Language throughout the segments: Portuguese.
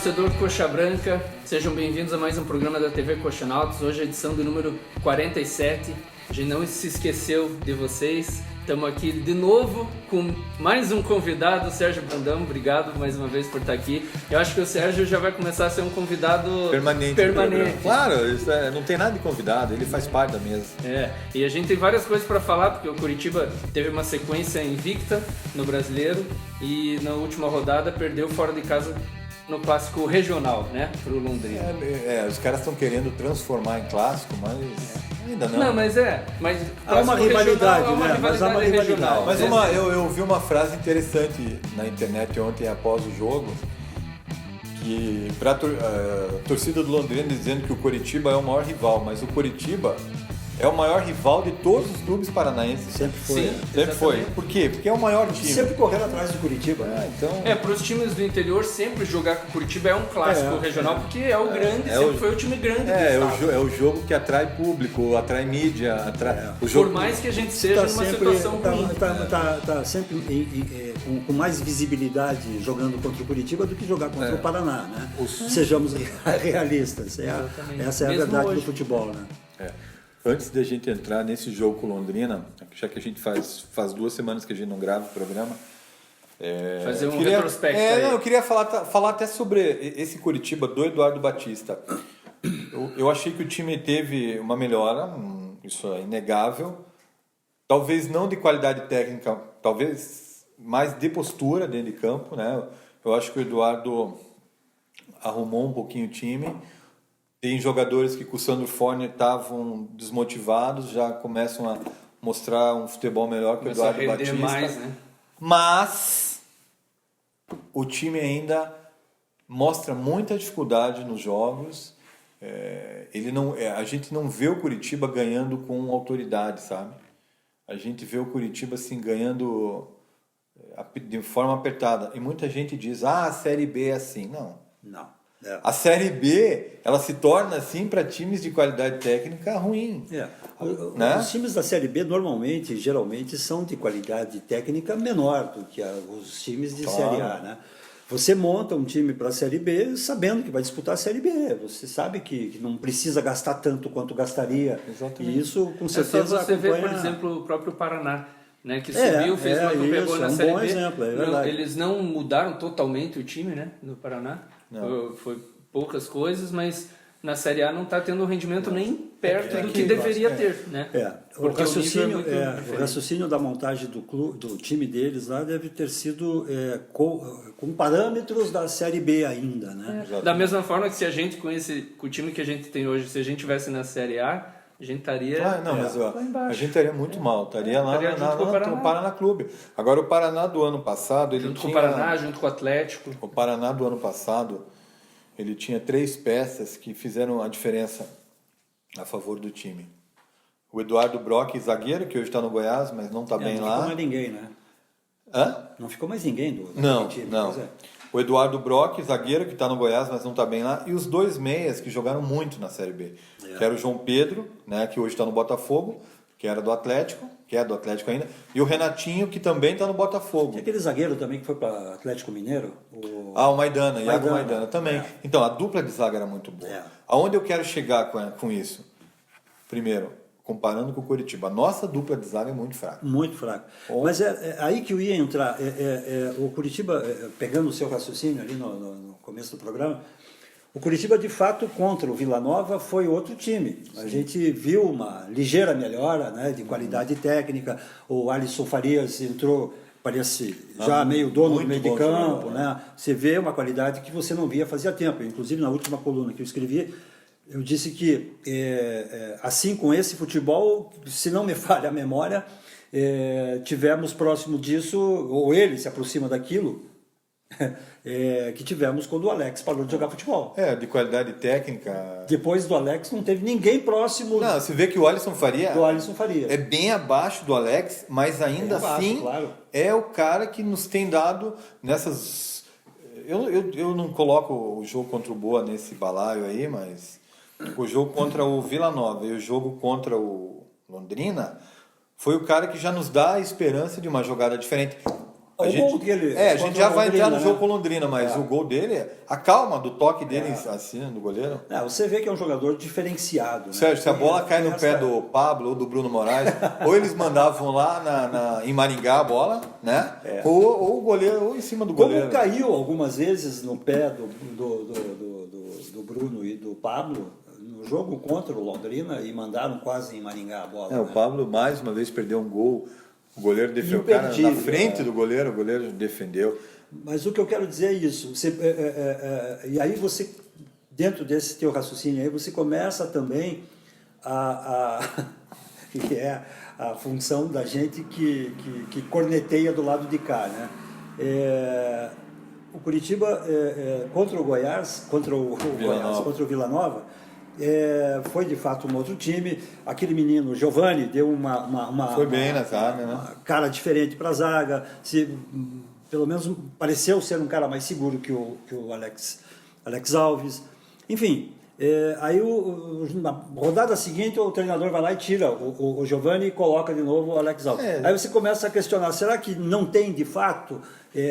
torcedor Coxa Branca, sejam bem-vindos a mais um programa da TV Coxa Nautas. Hoje é a edição do número 47. A gente não se esqueceu de vocês. Estamos aqui de novo com mais um convidado, o Sérgio Brandão. Obrigado mais uma vez por estar aqui. Eu acho que o Sérgio já vai começar a ser um convidado permanente. Claro, isso não tem nada de convidado, ele faz parte da mesa. E a gente tem várias coisas para falar, porque o Curitiba teve uma sequência invicta no Brasileiro e na última rodada perdeu fora de casa no clássico regional, né, pro Londrina. Os caras estão querendo transformar em clássico, mas ainda não. Não, mas há uma rivalidade, regional, né? Mas há uma rivalidade. Mas eu vi uma frase interessante na internet ontem após o jogo, que para a torcida do Londrina dizendo que o Curitiba é o maior rival, mas o Curitiba é o maior rival de todos os clubes paranaenses. Sempre foi. Sim, Sempre foi. Por quê? Porque é o maior time. Sempre correndo atrás do Curitiba. Para os times do interior, sempre jogar com o Curitiba é um clássico regional, porque é o grande, foi o time grande do estado. É o jogo que atrai público, atrai mídia, o jogo. Por mais que a gente seja numa situação ruim. Está sempre com mais visibilidade jogando contra o Curitiba do que jogar contra o Paraná, né? Sejamos realistas. Essa é a verdade do futebol, né? Antes da gente entrar nesse jogo com Londrina, já que a gente faz 2 semanas que a gente não grava o programa, fazer um retrospecto aí. Eu queria falar até sobre esse Curitiba do Eduardo Batista. Eu achei que o time teve uma melhora, isso é inegável. Talvez não de qualidade técnica, talvez mais de postura dentro de campo, né? Eu acho que o Eduardo arrumou um pouquinho o time. Tem jogadores que com o Sandro Forner estavam desmotivados, já começam a mostrar um futebol melhor que o Eduardo Batista. Mais, né? Mas o time ainda mostra muita dificuldade nos jogos. A gente não vê o Curitiba ganhando com autoridade, sabe? A gente vê o Curitiba assim, ganhando de forma apertada. E muita gente diz, a Série B é assim. Não. A Série B, ela se torna assim para times de qualidade técnica ruim. Né? Os times da Série B geralmente são de qualidade técnica menor do que os times de Série A, né? Você monta um time para a Série B sabendo que vai disputar a Série B. Você sabe que não precisa gastar tanto quanto gastaria. Exatamente. E isso com certeza você vê, por exemplo, o próprio Paraná, né, que subiu, fez uma campanha na Série B. Bom exemplo, é verdade. Eles não mudaram totalmente o time, né, no Paraná. Foi poucas coisas, mas na Série A não está tendo um rendimento nem perto do que deveria ter, né? O raciocínio da montagem do time deles lá deve ter sido com parâmetros da Série B ainda, né? Da mesma forma que se a gente com o time que a gente tem hoje, se a gente tivesse na Série A, a gente estaria a gente estaria muito mal, estaria lá no Paraná Clube. Agora o Paraná do ano passado, com o Paraná, junto com o Atlético. O Paraná do ano passado, ele tinha 3 peças que fizeram a diferença a favor do time. O Eduardo Brock, zagueiro, que hoje está no Goiás, mas não está bem lá. Não ficou mais ninguém, né? Não ficou mais ninguém do time. Não. O Eduardo Brock, zagueiro, que está no Goiás, mas não está bem lá. E os 2 meias que jogaram muito na Série B. Que era o João Pedro, né, que hoje está no Botafogo, que era do Atlético, que é do Atlético ainda. E o Renatinho, que também está no Botafogo. Tem aquele zagueiro também que foi para Atlético Mineiro? O Maidana, Iago Maidana também. Então, a dupla de zaga era muito boa. Aonde eu quero chegar com isso? Primeiro, comparando com o Curitiba, a nossa dupla de zaga é muito fraca. Muito fraca. Mas é aí que eu ia entrar. O Curitiba, pegando o seu raciocínio ali no começo do programa, o Curitiba, de fato, contra o Vila Nova, foi outro time. Sim. A gente viu uma ligeira melhora, né, de qualidade técnica. O Alisson Farias entrou, parece já meio dono do meio de campo. Né? Você vê uma qualidade que você não via fazia tempo. Inclusive, na última coluna que eu escrevi, eu disse que, assim com esse futebol, se não me falha a memória, tivemos próximo disso, ou ele se aproxima daquilo, que tivemos quando o Alex parou de jogar futebol. De qualidade técnica. Depois do Alex não teve ninguém próximo. Não, você vê que o Alisson Faria é bem abaixo do Alex, mas ainda assim claro. É o cara que nos tem dado nessas... Eu não coloco o jogo contra o Boa nesse balaio aí, mas o jogo contra o Vila Nova e o jogo contra o Londrina foi o cara que já nos dá a esperança de uma jogada diferente. O gol dele a gente já vai entrar no jogo né? com Londrina, mas o gol dele, a calma do toque dele assim, do goleiro. Você vê que é um jogador diferenciado. Né? Sérgio, se a bola cai no pé do Pablo ou do Bruno Moraes, ou eles mandavam lá em Maringá a bola, né? Ou o goleiro, ou em cima do goleiro. Como caiu algumas vezes no pé do Bruno e do Pablo no jogo contra o Londrina e mandaram quase em Maringá a bola. O Pablo mais uma vez perdeu um gol. O goleiro defendeu, na frente do goleiro, o goleiro defendeu. Mas o que eu quero dizer é isso. E aí você, dentro desse teu raciocínio aí, você começa também que é a função da gente que corneteia do lado de cá, né? O Curitiba contra o Goiás, contra o Vila Nova, foi de fato um outro time. Aquele menino, Giovani, deu foi bem na zaga, né? Uma cara diferente para a zaga. Pelo menos pareceu ser um cara mais seguro que o Alex Alves. Enfim, aí na rodada seguinte o treinador vai lá e tira o Giovani e coloca de novo o Alex Alves. Aí você começa a questionar, será que não tem de fato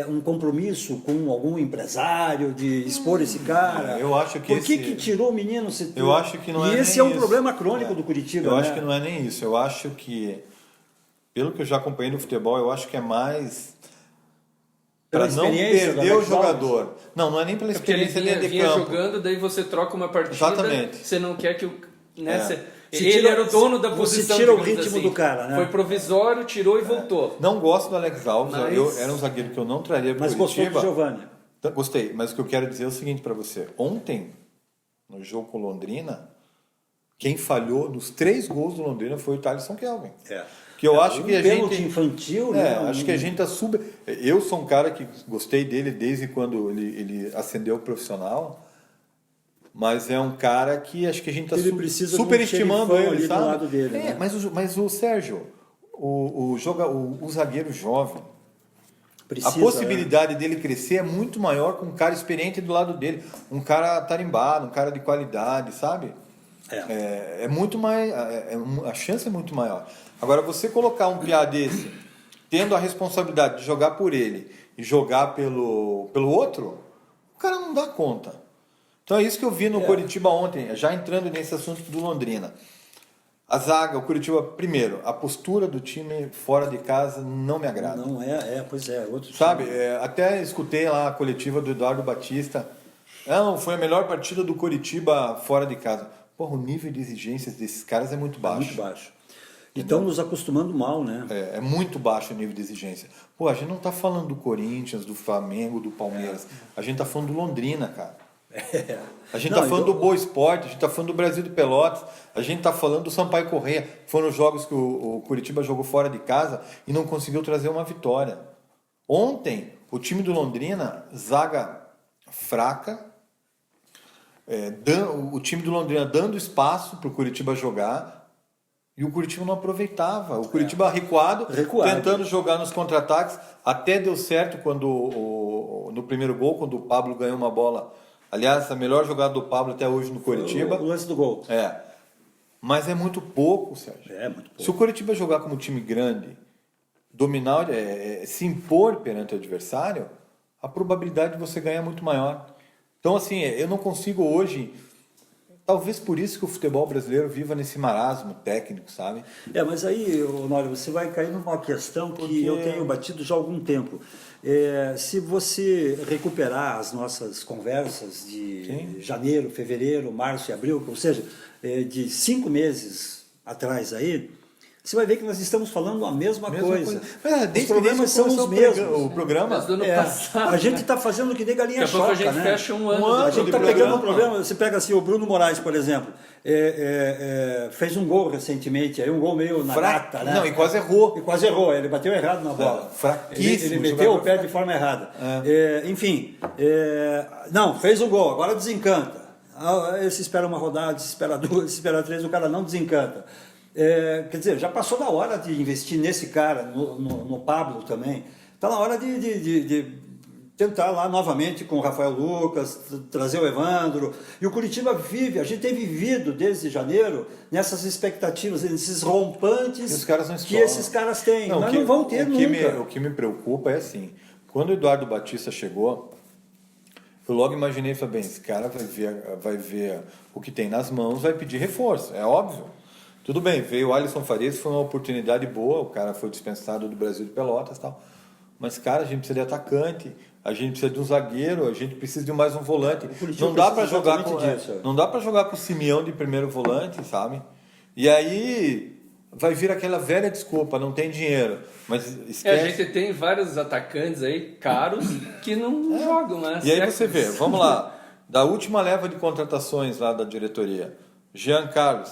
um compromisso com algum empresário de expor esse cara? Eu acho que Por que tirou o menino? Eu acho que não e é esse nem é um isso. problema crônico do Curitiba. Eu acho que não é nem isso. Eu acho que, pelo que eu já acompanhei no futebol, eu acho que é mais para não perder o jogador. Não é nem pela experiência dentro de campo. Jogando, daí você troca uma partida. Exatamente. Você não quer que ele era o dono da posição. Você tira o ritmo do cara, né? Foi provisório, tirou e voltou. Não gosto do Alex Alves. Era um zagueiro que eu não traria para o Curitiba. Mas gostou do Giovani. Gostei, mas o que eu quero dizer é o seguinte para você. Ontem, no jogo com Londrina, quem falhou nos 3 gols do Londrina foi o Thaleson Kelvin. Que eu acho que a gente infantil, né? Acho que a gente tá eu sou um cara que gostei dele desde quando ele ascendeu profissional, mas é um cara que acho que a gente tá superestimando ele, sabe? Do lado dele, né? Mas o Sérgio, o zagueiro jovem, a Precisa, possibilidade dele crescer é muito maior com um cara experiente do lado dele, um cara tarimbado, um cara de qualidade, sabe? É muito mais, a chance é muito maior. Agora, você colocar um piá desse, tendo a responsabilidade de jogar por ele e jogar pelo outro, o cara não dá conta. Então é isso que eu vi no Curitiba ontem, já entrando nesse assunto do Londrina. A zaga, o Curitiba, primeiro, a postura do time fora de casa não me agrada. Não pois é, outro time. Sabe, até escutei lá a coletiva do Eduardo Batista. Não, foi a melhor partida do Curitiba fora de casa. Porra, o nível de exigências desses caras é muito baixo. Muito baixo. E estão nos acostumando mal, né? É muito baixo o nível de exigência. Pô, a gente não tá falando do Corinthians, do Flamengo, do Palmeiras. A gente tá falando do Londrina, cara. A gente tá falando do Boa Esporte, a gente tá falando do Brasil de Pelotas, a gente tá falando do Sampaio Corrêa. Foram jogos que o Curitiba jogou fora de casa e não conseguiu trazer uma vitória. Ontem, o time do Londrina, zaga fraca, o time do Londrina dando espaço para o Curitiba jogar. E o Curitiba não aproveitava. O Curitiba recuado, tentando jogar nos contra-ataques. Até deu certo quando no primeiro gol, quando o Pablo ganhou uma bola. Aliás, a melhor jogada do Pablo até hoje no Curitiba. O lance do gol. Mas é muito pouco, Sérgio. Muito pouco. Se o Curitiba jogar como time grande, dominar, se impor perante o adversário, a probabilidade de você ganhar é muito maior. Então, assim, eu não consigo hoje... Talvez por isso que o futebol brasileiro viva nesse marasmo técnico, sabe? Mas aí, Honório, você vai cair numa questão que eu tenho batido já há algum tempo. Se você recuperar as nossas conversas de janeiro, fevereiro, março e abril, ou seja, de 5 meses atrás aí, você vai ver que nós estamos falando a mesma coisa. Os problemas são os mesmos. O programa do ano passado. A gente está fazendo que nem galinha choca, a gente fecha um ano. A gente está pegando um problema. Você pega assim, o Bruno Moraes, por exemplo, fez um gol recentemente, aí um gol meio na lata, né? Não, e quase errou. Ele bateu errado na bola. Fraquíssimo. Ele meteu o pé de forma errada. Enfim, não, fez o gol, agora desencanta. Se espera uma rodada, se espera 2, se espera 3, o cara não desencanta. Quer dizer, já passou da hora de investir nesse cara, no Pablo também. Está na hora de tentar lá novamente com o Rafael Lucas, trazer o Evandro. E o Curitiba vive, a gente tem vivido desde janeiro nessas expectativas, nesses rompantes que esses caras têm, mas não vão ter nunca. O que me preocupa é assim, quando o Eduardo Batista chegou, eu logo imaginei, falei, bem, esse cara vai ver o que tem nas mãos, vai pedir reforço, é óbvio. Tudo bem, veio o Alisson Farias, foi uma oportunidade boa, o cara foi dispensado do Brasil de Pelotas e tal. Mas, cara, a gente precisa de atacante, a gente precisa de um zagueiro, a gente precisa de mais um volante. Não dá para jogar com o Simeão de primeiro volante, sabe? E aí vai vir aquela velha desculpa, não tem dinheiro. Mas esquece. A gente tem vários atacantes aí caros que não jogam, né? E aí você vê, vamos lá, da última leva de contratações lá da diretoria, Jean Carlos,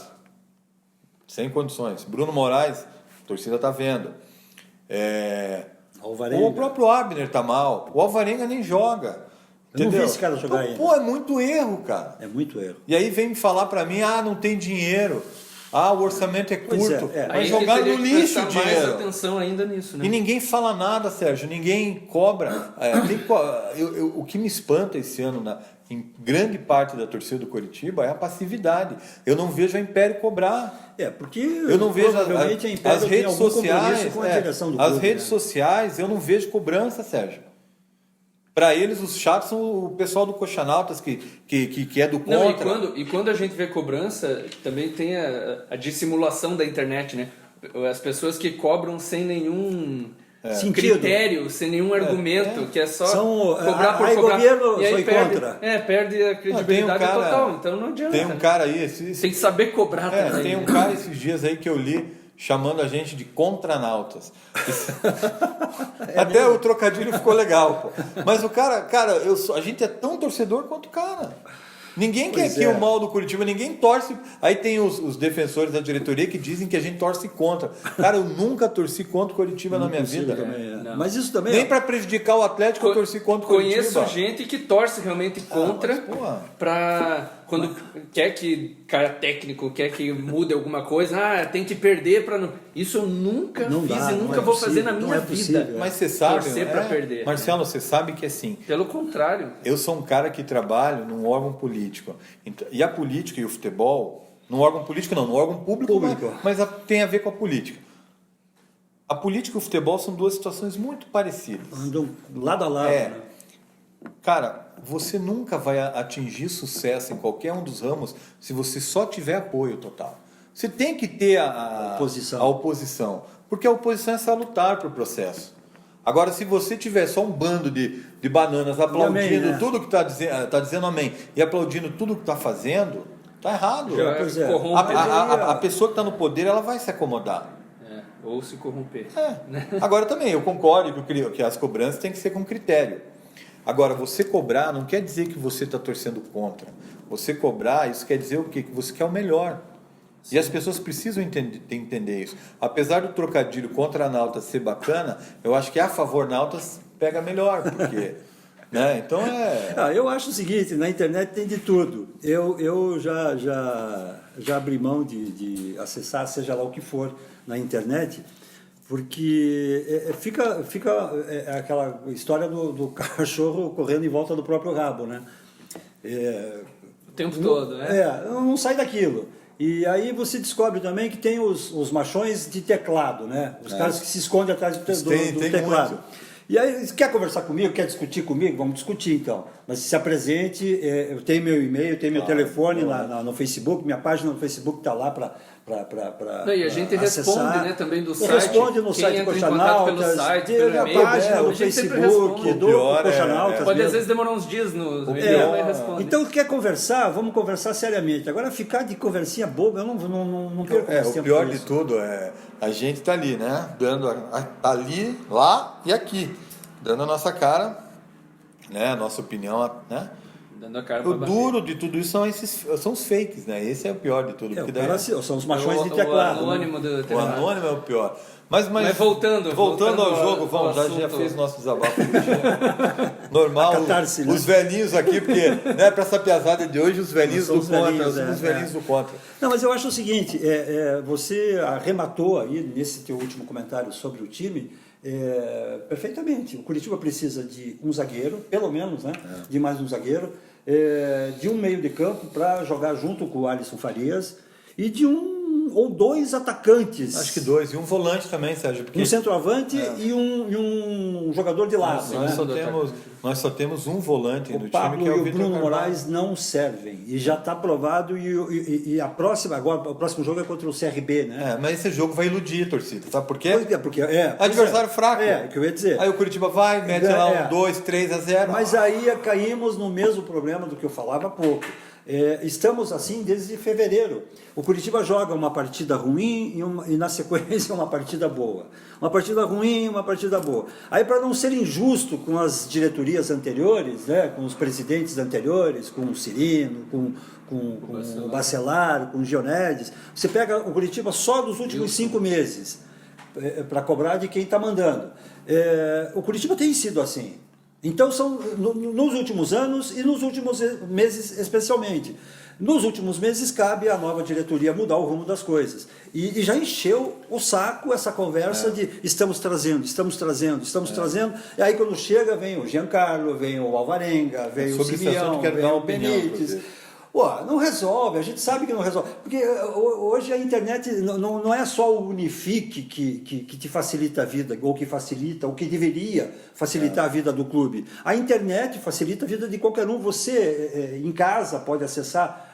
sem condições. Bruno Moraes, a torcida tá vendo. O próprio Abner tá mal. O Alvarenga nem joga. Eu não vi esse cara jogar ainda. Pô, é muito erro, cara. É muito erro. E aí vem me falar pra mim, não tem dinheiro. O orçamento é curto. Vai jogar no lixo o dinheiro. Mais atenção ainda nisso, né? E ninguém fala nada, Sérgio. Ninguém cobra. O que me espanta esse ano, em grande parte da torcida do Coritiba, é a passividade. Eu não vejo a Império cobrar. Porque eu não vejo as redes sociais. Com a direção do as clube, redes sociais, eu não vejo cobrança, Sérgio. Para eles, os chatos são o pessoal do Coxanautas que é do contra. Não, e quando a gente vê cobrança, também tem a dissimulação da internet, né? As pessoas que cobram sem nenhum critério, sem nenhum argumento, que é só cobrar por cobrar. Governo e aí foi contra. Perde a credibilidade total, então não adianta. Tem um cara aí... Tem que saber cobrar também. Tem um cara esses dias aí que eu li chamando a gente de contranautas. Até o trocadilho ficou legal, pô. Mas o cara, a gente é tão torcedor quanto o cara. Ninguém quer aqui o mal do Curitiba, ninguém torce. Aí tem os defensores da diretoria que dizem que a gente torce contra. Cara, eu nunca torci contra o Curitiba na minha vida. Mas isso também... Nem para prejudicar o Atlético eu torci contra o Curitiba. Conheço gente que torce realmente contra quando quer que cara técnico quer que mude alguma coisa, tem que perder para não. Isso eu nunca fiz e nunca vou fazer na minha vida. Mas você sabe, torcer para perder. Marcelo, você sabe que assim. Pelo contrário. Eu sou um cara que trabalho num órgão político. E a política e o futebol, num órgão político não, num órgão público. Mas tem a ver com a política. A política e o futebol são duas situações muito parecidas. Andam lado a lado. Né? Cara, você nunca vai atingir sucesso em qualquer um dos ramos se você só tiver apoio total. Você tem que ter a oposição, porque a oposição é salutar para o processo. Agora, se você tiver só um bando de bananas aplaudindo tudo que está dizendo amém, e aplaudindo tudo que está fazendo, está errado. A pessoa que está no poder, ela vai se acomodar. Ou se corromper. Agora também, eu concordo que as cobranças têm que ser com critério. Agora, você cobrar não quer dizer que você está torcendo contra. Você cobrar, isso quer dizer o quê? Que você quer o melhor. Sim. E as pessoas precisam entender isso. Apesar do trocadilho contra a Nautas ser bacana, eu acho que a favor Nautas pega melhor, porque... Então eu acho o seguinte, na internet tem de tudo. Eu já abri mão de acessar, seja lá o que for, na internet... Porque fica aquela história do cachorro correndo em volta do próprio rabo, né? O tempo todo, né? Não sai daquilo. E aí você descobre também que tem os machões de teclado, né? Os caras que se escondem atrás do teclado. Muito. E aí, quer conversar comigo, quer discutir comigo? Vamos discutir então. Mas se apresente, eu tenho meu e-mail, tenho meu telefone no Facebook, minha página no Facebook está lá para e a gente responde, né, também do site. Responde no site do Coxanautas, pelo site, pela página no Facebook do Coxanautas. Pode às vezes demorar uns dias no e-mail e responde. Então, quer conversar? Vamos conversar seriamente. Agora, ficar de conversinha boba, eu não perco mais tempo. O pior de tudo a gente está ali, né? Dando ali, lá e aqui. Dando a nossa cara, né? A nossa opinião, né? Dando a cara o duro de tudo isso são os fakes, né? Esse é o pior de tudo. São os machões de teclado. O anônimo do teclado. O anônimo é o pior. Mas voltando ao jogo, vamos, já fez nosso desabafo. Normal, catarse, os velhinhos aqui, porque para essa piazada de hoje, os velhinhos do contra, os velhinhos do contra. Não, mas eu acho o seguinte, você arrematou aí, nesse teu último comentário sobre o time, perfeitamente. O Curitiba precisa de um zagueiro, pelo menos, né? De mais um zagueiro, de um meio de campo para jogar junto com o Alisson Farias e de um ou dois atacantes. Acho que 2. E um volante também, Sérgio. Porque... Um centroavante e um jogador de lado. Nós só temos um volante no Pablo time, que é o e o Bruno Carvalho. Moraes não servem. E já está aprovado. E a próxima, agora, o próximo jogo é contra o CRB, né? Mas esse jogo vai iludir a torcida, sabe por quê? Porque Adversário fraco. É, que eu ia dizer. Aí o Curitiba vai, mete lá 2, 3-0. Mas aí caímos no mesmo problema do que eu falava há pouco. Estamos assim desde fevereiro. O Curitiba joga uma partida ruim e na sequência uma partida boa. Uma partida ruim e uma partida boa. Aí, para não ser injusto com as diretorias anteriores, né, com os presidentes anteriores, com o Cirino, com o Bacelar, com o Gionedes, você pega o Curitiba só dos últimos 5 meses para cobrar de quem está mandando. O Curitiba tem sido assim. Então, são nos últimos anos e nos últimos meses especialmente. Nos últimos meses, cabe à nova diretoria mudar o rumo das coisas. E já encheu o saco essa conversa de estamos trazendo. E aí, quando chega, vem o Giancarlo, vem o Alvarenga, vem o Simeão, vem o Benítez. Não resolve, a gente sabe que não resolve. Porque hoje a internet não é só o Unifique que te facilita a vida, ou que facilita, ou que deveria facilitar a vida do clube. A internet facilita a vida de qualquer um. Você, em casa, pode acessar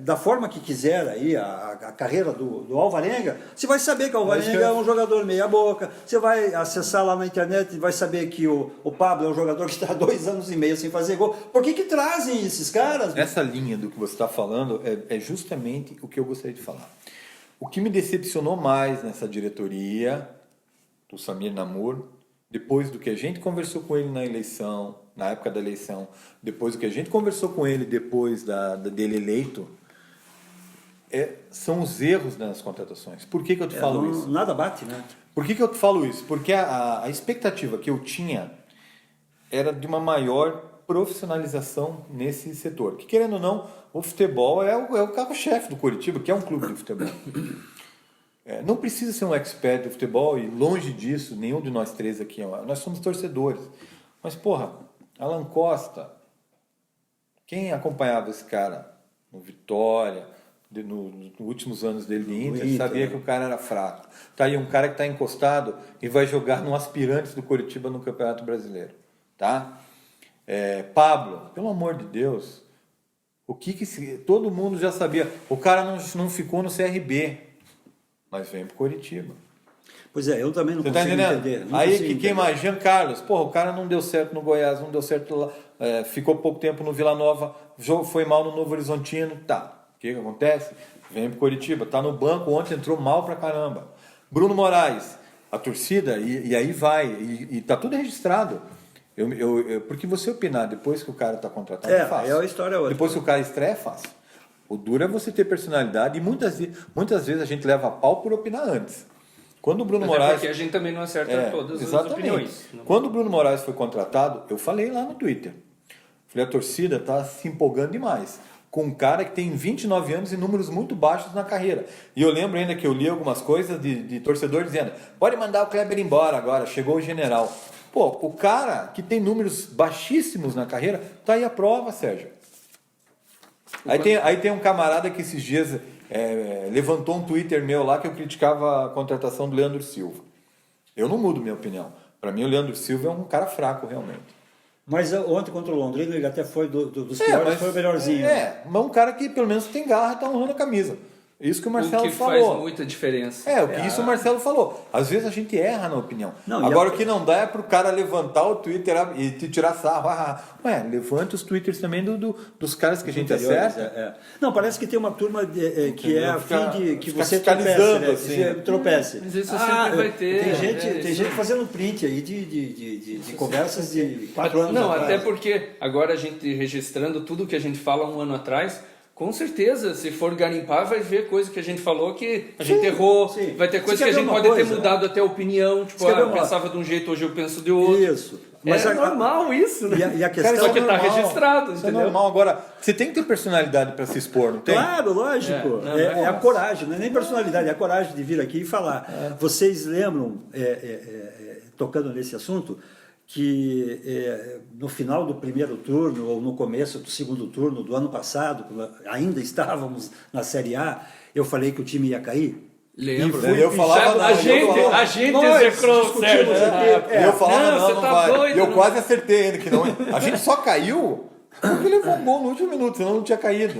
da forma que quiser aí a carreira do Alvarenga. Você vai saber que o Alvarenga é um jogador meia boca. Você vai acessar lá na internet e vai saber que o Pablo é um jogador que está há 2 anos e meio sem fazer gol. Por que trazem esses caras? Essa linha do que você está falando é justamente o que eu gostaria de falar. O que me decepcionou mais nessa diretoria do Samir Namur, depois do que a gente conversou com ele na época da eleição, depois do que a gente conversou com ele depois dele eleito, são os erros nas contratações. Por que eu te falo isso? Nada bate, né? Por que eu te falo isso? Porque a expectativa que eu tinha era de uma maior profissionalização nesse setor. Que, querendo ou não, o futebol é o carro-chefe do Curitiba, que é um clube de futebol. Não precisa ser um expert de futebol, e longe disso, nenhum de nós 3 aqui, nós somos torcedores. Mas, porra, Alan Costa, quem acompanhava esse cara no Vitória, nos últimos anos dele de Inter, sabia que o cara era fraco. Tá aí um cara que está encostado e vai jogar no Aspirantes do Curitiba no Campeonato Brasileiro. Tá? Pablo, pelo amor de Deus, todo mundo já sabia. O cara não ficou no CRB, mas vem pro Curitiba. Pois eu também não consigo entender. Aí quem mais? Jean Carlos, o cara não deu certo no Goiás, não deu certo lá, ficou pouco tempo no Vila Nova, foi mal no Novo Horizontino, tá. O que acontece? Vem pro Curitiba, tá no banco, ontem entrou mal pra caramba. Bruno Moraes, a torcida, e aí vai, e tá tudo registrado. Porque você opinar depois que o cara tá contratado é fácil. É a história outra. Depois que o cara estreia é fácil. O duro é você ter personalidade, e muitas vezes a gente leva pau por opinar antes. Quando o Bruno Moraes... porque a gente também não acerta todas as opiniões. Quando o Bruno Moraes foi contratado, eu falei lá no Twitter. Falei, a torcida está se empolgando demais com um cara que tem 29 anos e números muito baixos na carreira. E eu lembro ainda que eu li algumas coisas de torcedor dizendo, pode mandar o Kleber embora agora, chegou o general. O cara que tem números baixíssimos na carreira, tá aí a prova, Sérgio. Aí tem um camarada que esses dias levantou um Twitter meu lá que eu criticava a contratação do Leandro Silva. Eu não mudo minha opinião. Para mim, o Leandro Silva é um cara fraco, realmente. Mas ontem contra o Londrina ele até foi dos piores, foi o melhorzinho. Mas um cara que pelo menos tem garra, tá honrando a camisa. Isso que o Marcelo falou. O que faz muita diferença. Isso o Marcelo falou. Às vezes a gente erra na opinião. Agora o que não dá é pro cara levantar o Twitter e te tirar sarro. Levanta os Twitters também dos caras que a gente acerta. Não, parece que tem uma turma que é a fim de que você tropece. Mas isso sempre vai ter. Tem gente fazendo print aí de conversas de 4 anos atrás. Até porque agora a gente registrando tudo que a gente fala 1 ano atrás, Com certeza, se for garimpar, vai ver coisa que a gente falou que a gente errou, sim. vai ter coisa Você que a quer gente ver uma pode ter coisa? mudado até a opinião, tipo, Você quer ver eu uma- pensava de um jeito, hoje eu penso de outro. Isso. Mas é normal isso, né? E a questão Só que isso é tá normal. registrado, Isso é entendeu? normal. Agora, você tem que ter personalidade para se expor, não tem? Claro, lógico. Não, não É é a fácil. coragem, não é nem personalidade, é a coragem de vir aqui e falar. Vocês lembram, tocando nesse assunto, que no final do primeiro turno ou no começo do segundo turno do ano passado, quando ainda estávamos na Série A, eu falei que o time ia cair? Lembro. E eu falava, a gente Nós execrou, discutimos Sérgio. aqui. E eu falava, Não, não, você não tá vai. doido, E eu não. quase acertei ainda que não. A gente só caiu porque levou um gol no último minuto, senão não tinha caído.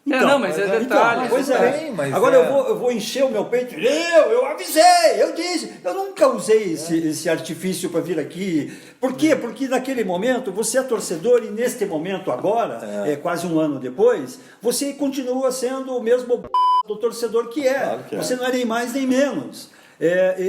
Né? Não, mas é detalhe. pois Pois é. é. Bem, mas Agora é. eu vou encher o meu peito. Eu avisei, eu disse. Eu nunca usei esse artifício para vir aqui. Por quê? Porque naquele momento você é torcedor e neste momento agora, quase um ano depois, você continua sendo o mesmo do torcedor que é. Claro que é. Você não é nem mais nem menos.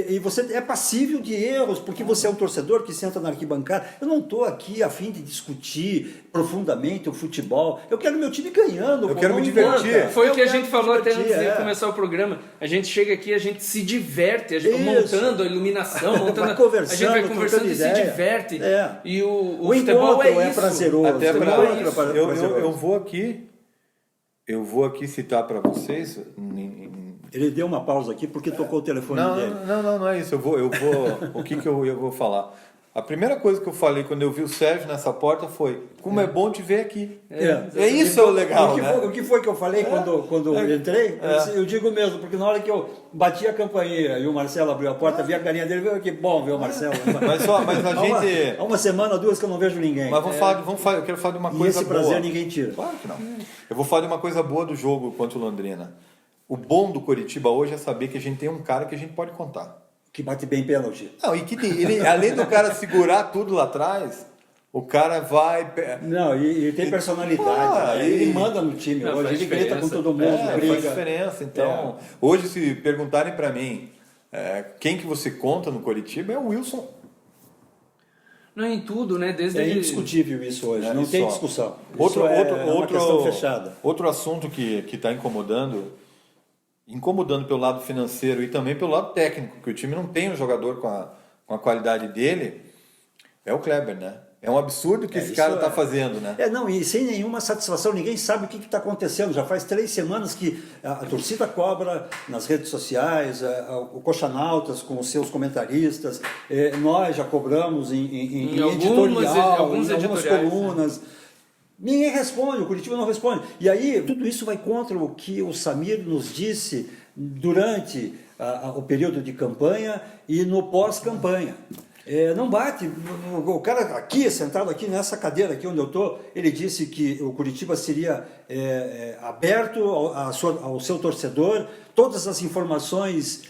E você é passível de erros, porque você é um torcedor que senta na arquibancada. Eu não estou aqui a fim de discutir profundamente o futebol. Eu quero meu time ganhando. Eu quero não me importa. divertir. Foi Eu o que a quero gente me falou até divertir, antes de começar o programa. A gente chega aqui, a gente se diverte, Isso. montando a iluminação, montando. Vai conversando, a gente vai conversando trocando e se ideia. diverte. É. E o O futebol encontro é é isso. prazeroso. Até O pra, encontro é prazeroso. eu vou aqui citar para vocês. Ele deu uma pausa aqui porque tocou o telefone dele. Não é isso. Eu vou. O que eu vou falar? A primeira coisa que eu falei quando eu vi o Sérgio nessa porta foi: como é bom te ver aqui. É isso é o legal, né? O que foi que eu falei quando eu entrei? Eu digo mesmo, porque na hora que eu bati a campainha e o Marcelo abriu a porta, vi a carinha dele, que bom ver o Marcelo. Mas a gente. Há uma semana, duas que eu não vejo ninguém. Mas eu quero falar de uma E coisa esse boa. prazer ninguém tira. Claro que não. Eu vou falar de uma coisa boa do jogo contra o Londrina. O bom do Coritiba hoje é saber que a gente tem um cara que a gente pode contar. Que bate bem pênalti. Não, e que ele, além do cara segurar tudo lá atrás, o cara vai. Não, e tem personalidade. Né? Ele manda no time Não, hoje, faz ele grita com diferença. todo mundo, briga. Faz diferença. Então, hoje, se perguntarem para mim quem que você conta no Coritiba, é o Wilson. Não é em tudo, né? Desde É indiscutível isso hoje, não Isso, tem ó. discussão. Outro, Isso outro, é uma outro, questão fechada. Outro assunto que está incomodando pelo lado financeiro e também pelo lado técnico, que o time não tem um jogador com a qualidade dele, é o Kleber, né? É um absurdo que esse isso cara está fazendo, né? Não, e sem nenhuma satisfação, ninguém sabe o que está acontecendo. Já faz 3 semanas que a torcida cobra nas redes sociais, o Coxanautas com os seus comentaristas, nós já cobramos em editorial, alguns em algumas editoriais, colunas. Ninguém responde, o Curitiba não responde. E aí, tudo isso vai contra o que o Samir nos disse durante o período de campanha e no pós-campanha. Não bate. O cara aqui, sentado aqui nessa cadeira aqui onde eu estou, ele disse que o Curitiba seria aberto ao seu torcedor, todas as informações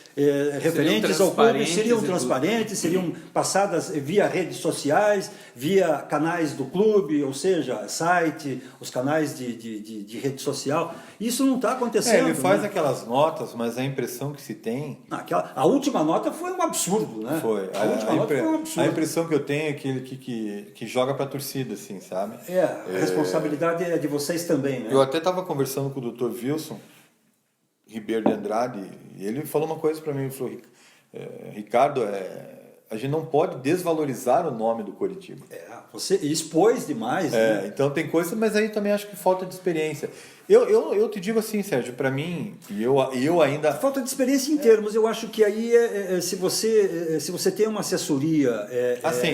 referentes ao clube seriam transparentes, seriam passadas via redes sociais, via canais do clube, ou seja, site, os canais de rede social. Isso não está acontecendo. Ele faz né? aquelas notas, mas a impressão que se tem... A última nota foi um absurdo, né? Foi. A última nota foi um absurdo. A impressão que eu tenho é que ele que joga para a torcida, assim, sabe? A responsabilidade é de vocês também, né? Eu até estava conversando com o Dr. Wilson Ribeiro de Andrade, e ele falou uma coisa para mim, ele falou: Ricardo, a gente não pode desvalorizar o nome do Coritiba. Você expôs demais, né? Então tem coisa, mas aí também acho que falta de experiência. Eu te digo assim, Sérgio, para mim, e eu ainda... Falta de experiência em termos, eu acho que aí se você tem uma assessoria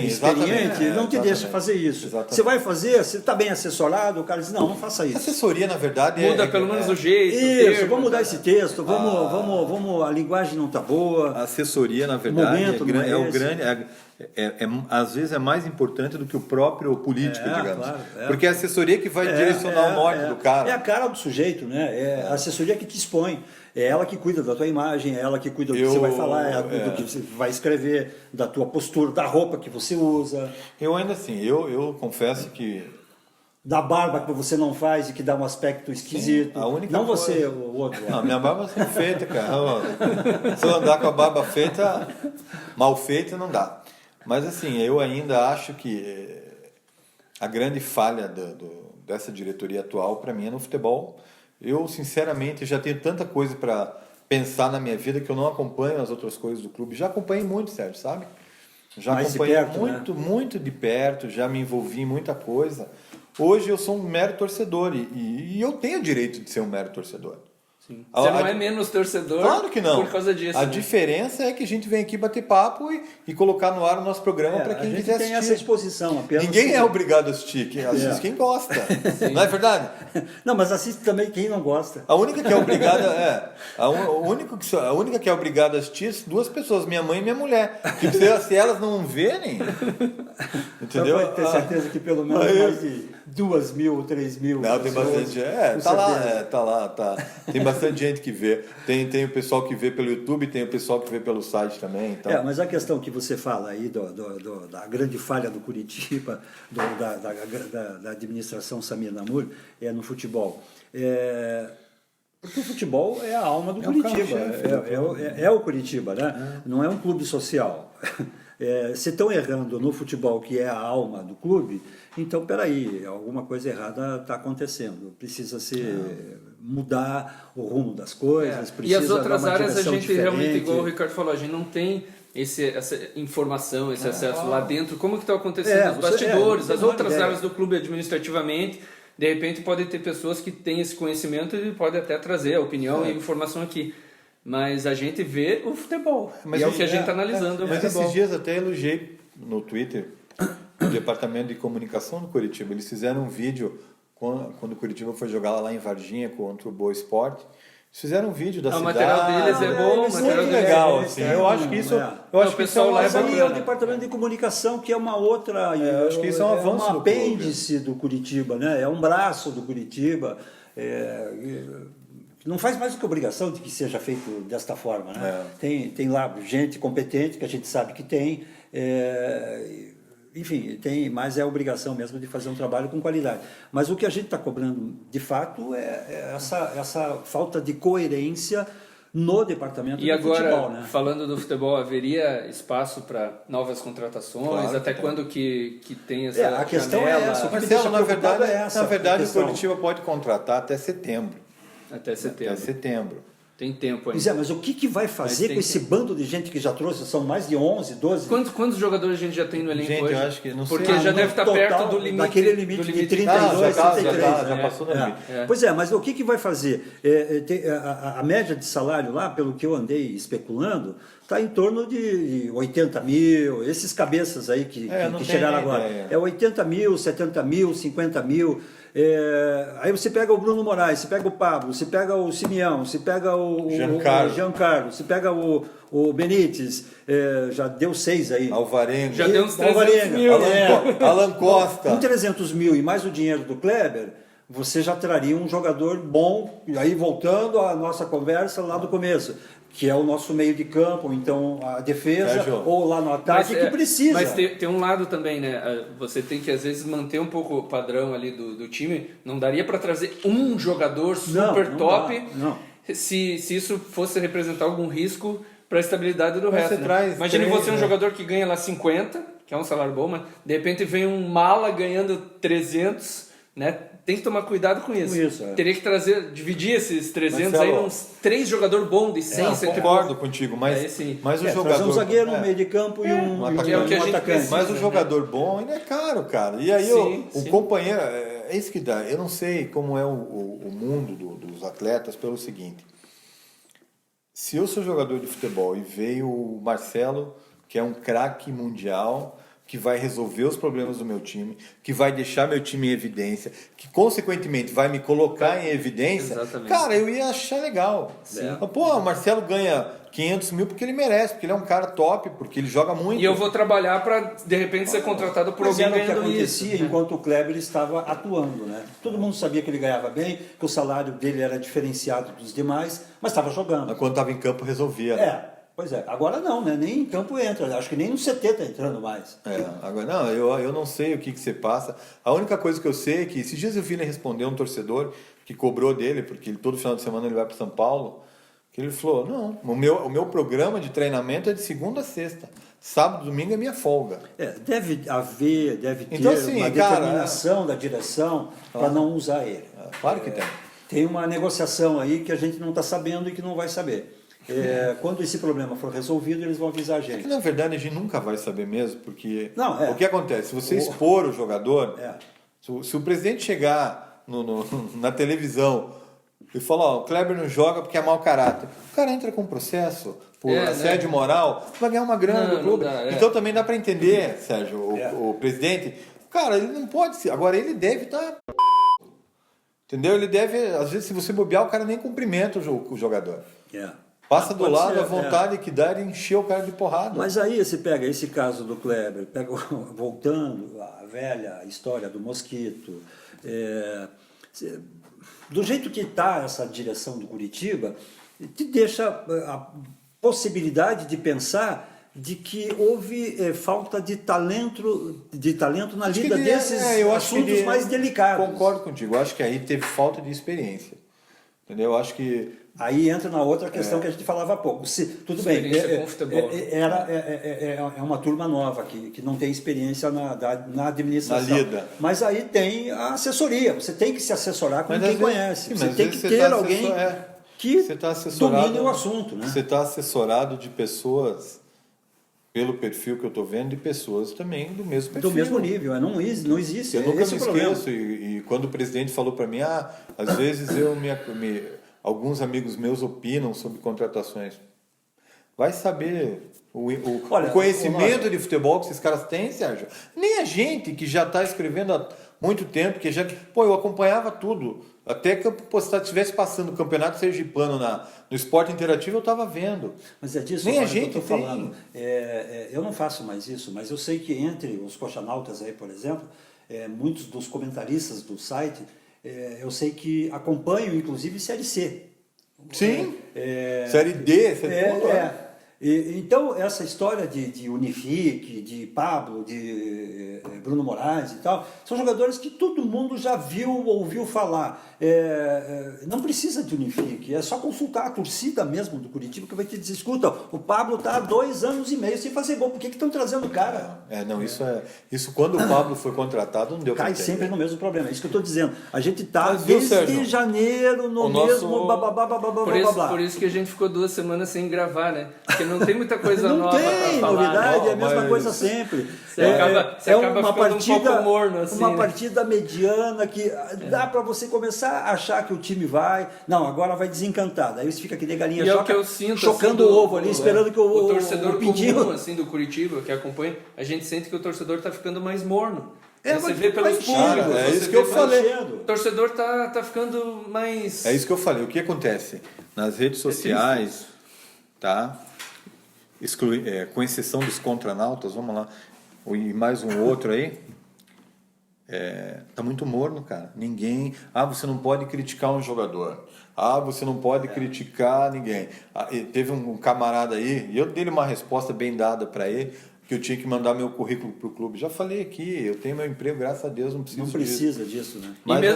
experiente, não te deixa fazer isso. Exatamente. Você vai fazer, você está bem assessorado, o cara diz, não faça isso. Assessoria, na verdade, muda pelo menos o jeito. Isso, vamos mudar esse texto, vamos, a linguagem não está boa. A assessoria, na verdade, momento o grande... às vezes é mais importante do que o próprio político, digamos. Claro, porque é a assessoria que vai direcionar o norte do cara. É a cara do sujeito, né? É a assessoria que te expõe. É ela que cuida da tua imagem, é ela que cuida do que você vai falar, do que você vai escrever, da tua postura, da roupa que você usa. Eu ainda assim, eu confesso que... Da barba que você não faz e que dá um aspecto esquisito. Sim, a única não coisa... você, o outro. Não, minha barba é feita, cara. Se eu andar com a barba feita, mal feita, não dá. Mas assim, eu ainda acho que a grande falha dessa diretoria atual, para mim, é no futebol. Eu, sinceramente, já tenho tanta coisa para pensar na minha vida que eu não acompanho as outras coisas do clube. Já acompanhei muito, Sérgio, sabe? Já Mais de acompanhei perto, muito, né? muito de perto, já me envolvi em muita coisa. Hoje eu sou um mero torcedor e eu tenho o direito de ser um mero torcedor. Sim. Você não é menos torcedor por causa disso. A né? diferença é que a gente vem aqui bater papo e colocar no ar o nosso programa para quem quiser assistir. A gente tem essa exposição apenas. Ninguém é obrigado a assistir, quem assiste quem gosta. Não é verdade? Não, mas assiste também quem não gosta. A única que é obrigada a única que é obrigada a assistir são duas pessoas, minha mãe e minha mulher. Tipo, se elas não verem, entendeu? Então pode ter certeza que pelo menos mais de 2.000 ou 3.000. Não, tem bastante. Tá lá. Tem bastante gente que vê. Tem o pessoal que vê pelo YouTube, tem o pessoal que vê pelo site também. Então. Mas a questão que você fala aí da grande falha do Curitiba, da administração Samir Namur, é no futebol. Porque o futebol é a alma do Curitiba. É o Curitiba, né? Não é um clube social. Se estão errando no futebol, que é a alma do clube, então, peraí, alguma coisa errada está acontecendo. Precisa mudar o rumo das coisas. E as outras dar uma áreas a gente diferente. realmente, igual o Ricardo falou, a gente não tem essa informação, esse acesso lá dentro. Como que está acontecendo nos bastidores, as outras áreas do clube administrativamente. De repente pode ter pessoas que têm esse conhecimento e podem até trazer a opinião e informação aqui. Mas a gente vê o futebol. E é o que a gente está analisando. Mas esses dias até elogiei no Twitter o departamento de comunicação do Curitiba. Eles fizeram um vídeo quando o Curitiba foi jogar lá em Varginha contra o Boa Esporte. Eles fizeram um vídeo da cidade. O material deles é bom, o material muito legal. Assim. Eu acho que isso. Eu acho que isso é um Mas aí é o departamento de comunicação, que é uma outra. Acho que isso é um avanço. É um apêndice do Curitiba, né? É um braço do Curitiba. Não faz mais do que obrigação de que seja feito desta forma, né? Tem lá gente competente, que a gente sabe que tem. Enfim, mas é obrigação mesmo de fazer um trabalho com qualidade. Mas o que a gente está cobrando, de fato, é essa falta de coerência no departamento de futebol. E agora, né? falando do futebol, haveria espaço para novas contratações? Claro, até quando que tem essa a questão janela? É essa. Marcelo, na verdade o Curitiba pode contratar até setembro. Até setembro. Tem tempo ainda. Mas o que vai fazer com esse bando de gente que já trouxe? São mais de 11, 12? Quantos jogadores a gente já tem no elenco hoje? Eu acho que não sei. Porque já deve estar perto do limite. Daquele limite de 32, 33. Já passou do limite. Pois mas o que vai fazer? A média de salário lá, pelo que eu andei especulando, está em torno de 80 mil, esses cabeças aí que chegaram agora. É 80 mil, 70 mil, 50 mil. Aí você pega o Bruno Moraes, você pega o Pablo, você pega o Simeão, você pega o Giancarlo, você pega o Benítez, já deu 6 aí. Alvarenga. Já deu uns 300 mil. Alan Costa. Com 300 mil e mais o dinheiro do Kleber, você já traria um jogador bom. E aí, voltando à nossa conversa lá do começo, que é o nosso meio de campo, então a defesa, ou lá no ataque, que precisa. Mas tem um lado também, né? Você tem que, às vezes, manter um pouco o padrão ali do time. Não daria para trazer um jogador super top se isso fosse representar algum risco para a estabilidade do resto. Imagine você um jogador que ganha lá 50, que é um salário bom, mas de repente vem um mala ganhando 300, né? Tem que tomar cuidado com isso. Teria que dividir esses 300 Marcelo, aí uns 3 jogadores bons de 100, concordo contigo, mas o jogador... Trazer um zagueiro, um meio de campo e um atacante. Mas o jogador bom ainda é caro, cara. E aí o companheiro... É isso que dá. Eu não sei como é o mundo dos atletas pelo seguinte. Se eu sou jogador de futebol e veio o Marcelo, que é um craque mundial... que vai resolver os problemas do meu time, que vai deixar meu time em evidência, que consequentemente vai me colocar em evidência, cara, eu ia achar legal. O Marcelo ganha 500 mil porque ele merece, porque ele é um cara top, porque ele joga muito. E eu vou trabalhar para, de repente, ser contratado por alguém ganhando isso. Mas era o que acontecia enquanto o Kleber estava atuando, né? Todo mundo sabia que ele ganhava bem, que o salário dele era diferenciado dos demais, mas estava jogando. Mas quando estava em campo resolvia. Pois é, agora não, né? Nem em campo entra, acho que nem no CT está entrando mais. Agora não, eu não sei o que você passa. A única coisa que eu sei é que esses dias eu vi ele responder um torcedor que cobrou dele, porque todo final de semana ele vai para São Paulo, que ele falou, não, o meu programa de treinamento é de segunda a sexta. Sábado, domingo é minha folga. Deve ter então, assim, uma determinação da direção para não usar ele. Claro que tem. Tem uma negociação aí que a gente não está sabendo e que não vai saber. Quando esse problema for resolvido, eles vão avisar a gente. Na verdade, a gente nunca vai saber mesmo, porque Não, o que acontece? Se você expor o jogador, É. se o presidente chegar na televisão e falar, ó, o Kleber não joga porque é mau caráter, o cara entra com processo por assédio moral, vai ganhar uma grana do clube. Dá, Então também dá para entender, Sérgio, o presidente, cara, ele não pode ser, agora ele deve estar... Entendeu? Ele deve, às vezes, se você bobear, o cara nem cumprimenta o jogador. Passa do lado ser, a vontade que dá de encher o cara de porrada. Mas aí você pega esse caso do Kleber, voltando à velha história do mosquito, do jeito que está essa direção do Curitiba, te deixa a possibilidade de pensar de que houve falta de talento na lida desses assuntos mais delicados. Concordo contigo, eu acho que aí teve falta de experiência. Entendeu? Eu acho que... Aí entra na outra questão que a gente falava há pouco. Tudo bem, é uma turma nova que não tem experiência na administração. Na lida. Mas aí tem a assessoria. Você tem que se assessorar com quem conhece. Você tem que ter alguém que domine o assunto. Né? Você está assessorado de pessoas, pelo perfil que eu estou vendo, de pessoas também do mesmo perfil. Do mesmo nível. Não existe. Eu nunca me esqueço. E quando o presidente falou para mim, às vezes alguns amigos meus opinam sobre contratações. Vai saber o conhecimento de futebol que esses caras têm, Sérgio. Nem a gente que já está escrevendo há muito tempo, eu acompanhava tudo. Até que eu estivesse passando o campeonato sergipano no Esporte Interativo, eu estava vendo. Mas é disso Nem a gente que eu estou falando. Eu não faço mais isso, mas eu sei que entre os coxanautas aí, por exemplo, muitos dos comentaristas do site, eu sei que acompanham, inclusive, Série C. Sim, Série D, Então, essa história de Unifique, de Pablo, de Bruno Moraes e tal, são jogadores que todo mundo já ouviu falar. Não precisa de Unifique, é só consultar a torcida mesmo do Curitiba que vai te dizer, escuta, o Pablo está há 2 anos e meio sem fazer gol, por que estão trazendo o cara? Isso quando o Pablo foi contratado não deu para Cai entender. sempre no mesmo problema, é isso que eu estou dizendo. A gente está desde janeiro no mesmo Por isso que a gente ficou 2 semanas sem gravar, né? Porque não tem muita coisa nova para falar. Não tem novidade, né? é a mesma coisa sempre. Você acaba uma ficando partida, um pouco morno, assim, uma né? partida mediana que dá para você começar a achar que o time vai. Não, agora vai desencantar. Daí você fica que nem galinha E é o que eu sinto, chocando assim, o ovo ali, esperando que o torcedor o pintinho... comum assim, do Curitiba, que acompanha, a gente sente que o torcedor está ficando mais morno. Você mas vê pelos públicos. É isso que eu falei. O torcedor tá ficando mais... É isso que eu falei. O que acontece? Nas redes sociais, tá? Com exceção dos contranautas, vamos lá, e mais um outro aí, tá muito morno, cara. Ninguém... você não pode criticar um jogador. Você não pode criticar ninguém. Teve um camarada aí, e eu dei uma resposta bem dada para ele, que eu tinha que mandar meu currículo pro clube. Já falei aqui, eu tenho meu emprego, graças a Deus, não precisa disso, né?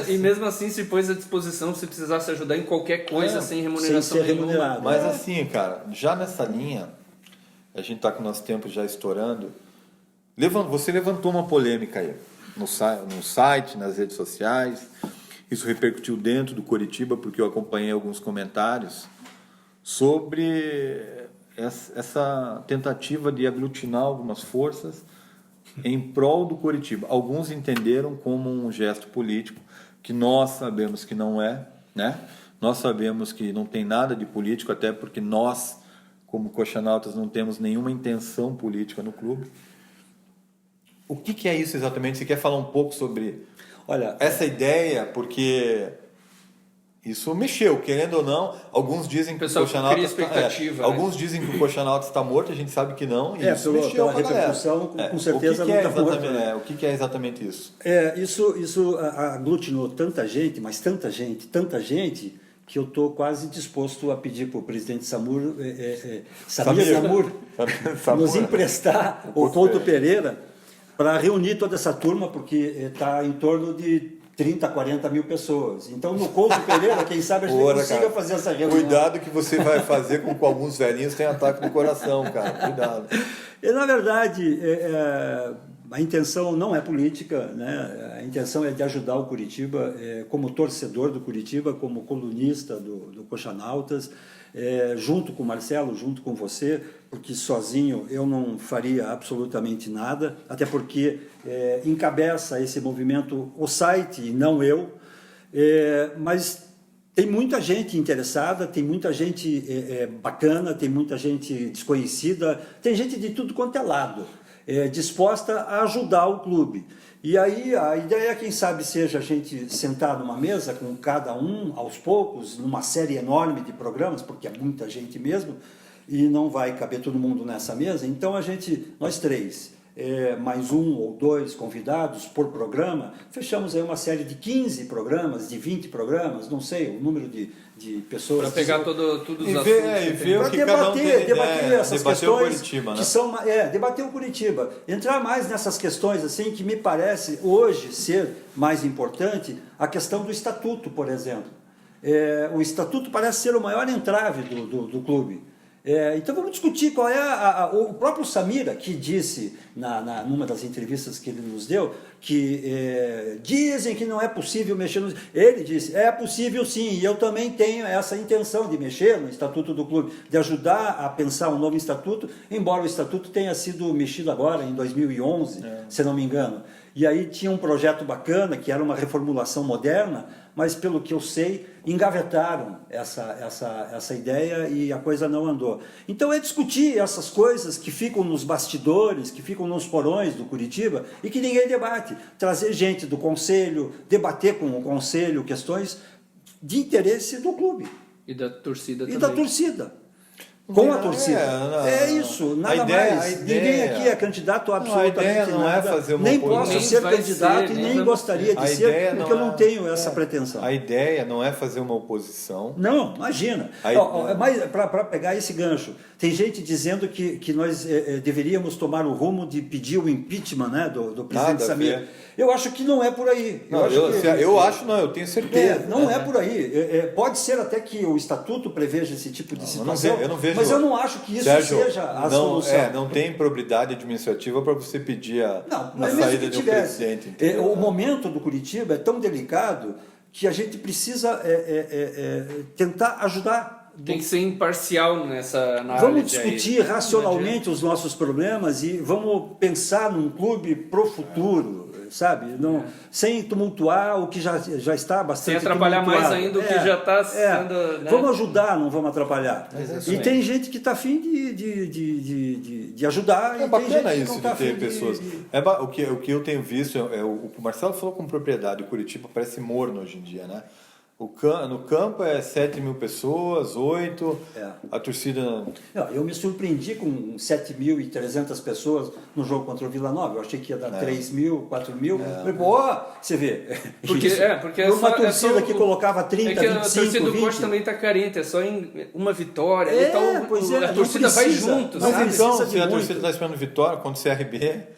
E mesmo assim se pôs à disposição se precisasse ajudar em qualquer coisa sem remuneração sem ser remunerado. Mas assim, cara, já nessa linha, a gente está com o nosso tempo já estourando. Você levantou uma polêmica aí no site, nas redes sociais. Isso repercutiu dentro do Curitiba, porque eu acompanhei alguns comentários sobre essa tentativa de aglutinar algumas forças em prol do Curitiba. Alguns entenderam como um gesto político, que nós sabemos que não é, né? Nós sabemos que não tem nada de político, até porque nós, como coxanautas, não temos nenhuma intenção política no clube. O que é isso exatamente? Você quer falar um pouco sobre essa ideia? Porque isso mexeu, querendo ou não. Alguns dizem que o Coxanautas alguns dizem que o Coxanautas está morto, a gente sabe que não. E isso mexeu pela repercussão, com certeza não está morto. O que é exatamente isso? Isso aglutinou tanta gente, mas tanta gente, que eu estou quase disposto a pedir para o presidente Samur nos emprestar o Couto Pereira para reunir toda essa turma, porque está em torno de 30, 40 mil pessoas. Então, no Couto Pereira, quem sabe a gente consiga fazer essa reunião. Cuidado que você vai fazer com alguns velhinhos que têm ataque do coração, cara. Cuidado. Na verdade, a intenção não é política, né? A intenção é de ajudar o Curitiba como torcedor do Curitiba, como colunista do Coxanautas, junto com o Marcelo, junto com você, porque sozinho eu não faria absolutamente nada, até porque encabeça esse movimento o site e não eu, mas tem muita gente interessada, tem muita gente bacana, tem muita gente desconhecida, tem gente de tudo quanto é lado, disposta a ajudar o clube. E aí a ideia, quem sabe, seja a gente sentar numa mesa com cada um, aos poucos, numa série enorme de programas, porque é muita gente mesmo, e não vai caber todo mundo nessa mesa. Então nós três, mais um ou dois convidados por programa, fechamos aí uma série de 15 programas, de 20 programas, não sei o número de pessoas. Para pegar todos os assuntos. E ver o que cada um tem debater essas debater questões o Curitiba, né? que são... debater o Curitiba. Entrar mais nessas questões assim que me parece hoje ser mais importante, a questão do estatuto, por exemplo. O estatuto parece ser o maior entrave do clube. Então vamos discutir qual é o próprio Samira, que disse numa das entrevistas que ele nos deu, que dizem que não é possível mexer no... Ele disse, é possível sim, e eu também tenho essa intenção de mexer no estatuto do clube, de ajudar a pensar um novo estatuto, embora o estatuto tenha sido mexido agora, em 2011, se não me engano. E aí tinha um projeto bacana, que era uma reformulação moderna, mas pelo que eu sei, engavetaram essa ideia e a coisa não andou. Então é discutir essas coisas que ficam nos bastidores, que ficam nos porões do Curitiba e que ninguém debate. Trazer gente do conselho, debater com o conselho questões de interesse do clube. E da torcida também. E da torcida. Com a torcida. Isso, nada mais. Ninguém aqui é candidato a absolutamente não nada. É fazer uma nem posso ser candidato e nem gostaria de ser, porque eu não tenho essa pretensão. A ideia não é fazer uma oposição. Não, imagina. Mas para pegar esse gancho, tem gente dizendo que nós deveríamos tomar o rumo de pedir o impeachment, né, do presidente Samir. Eu acho que não é por aí. Eu tenho certeza. Não é por aí. Pode ser até que o estatuto preveja esse tipo de situação, mas eu não acho que isso seja a solução. Não tem probidade administrativa para você pedir a saída de um presidente. O momento do Curitiba é tão delicado que a gente precisa tentar ajudar. Tem que ser imparcial nessa análise. Vamos discutir racionalmente os nossos problemas e vamos pensar num clube pro futuro, sabe? Não, sem tumultuar o que já está bastante. Sem atrapalhar mais ainda o que já está sendo. Né? Vamos ajudar, não vamos atrapalhar. E tem gente que está afim de ajudar. É bacana isso de ter pessoas. O que eu tenho visto, o Marcelo falou com propriedade, o Curitiba parece morno hoje em dia, né? No campo é 7 mil pessoas, 8, a torcida... Eu me surpreendi com 7.300 pessoas no jogo contra o Vila Nova. Eu achei que ia dar 3 mil, 4 mil. Você vê. Porque uma torcida que colocava 30, 25, 20... A torcida do Coxa também está carente, é só em uma vitória. A torcida vai junto, sabe? Então, se a torcida está esperando vitória contra o CRB...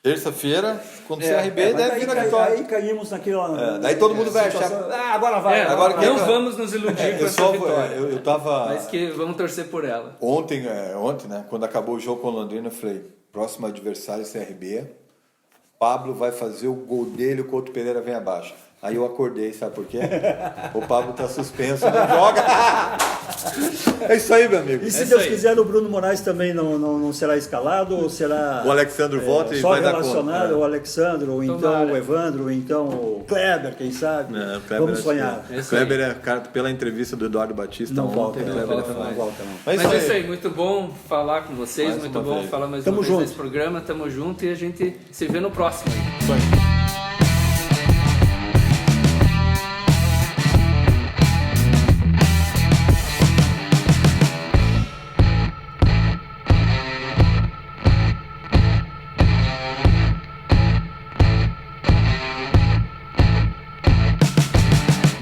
Terça-feira, quando o CRB deve vir a vitória. Aí caímos naquela... daí todo mundo vai achar... agora vai. Não vamos nos iludir com essa vitória. Eu tava... Mas que vamos torcer por ela. Ontem, né, quando acabou o jogo com o Londrina, eu falei, próximo adversário CRB, Pablo vai fazer o gol dele, o Couto Pereira vem abaixo. Aí eu acordei, sabe por quê? O Pablo tá suspenso, não joga. É isso aí, meu amigo. E se Deus quiser, o Bruno Moraes também não será escalado, ou será... O Alexandre volta e vai dar conta. Só relacionado ao Alexandre, ou então o Evandro, ou então o Kleber, quem sabe. Vamos sonhar. Kleber pela entrevista do Eduardo Batista não volta. Não volta. Mas é isso aí, muito bom falar com vocês, muito bom falar mais uma vez nesse programa. Tamo junto e a gente se vê no próximo. Isso aí.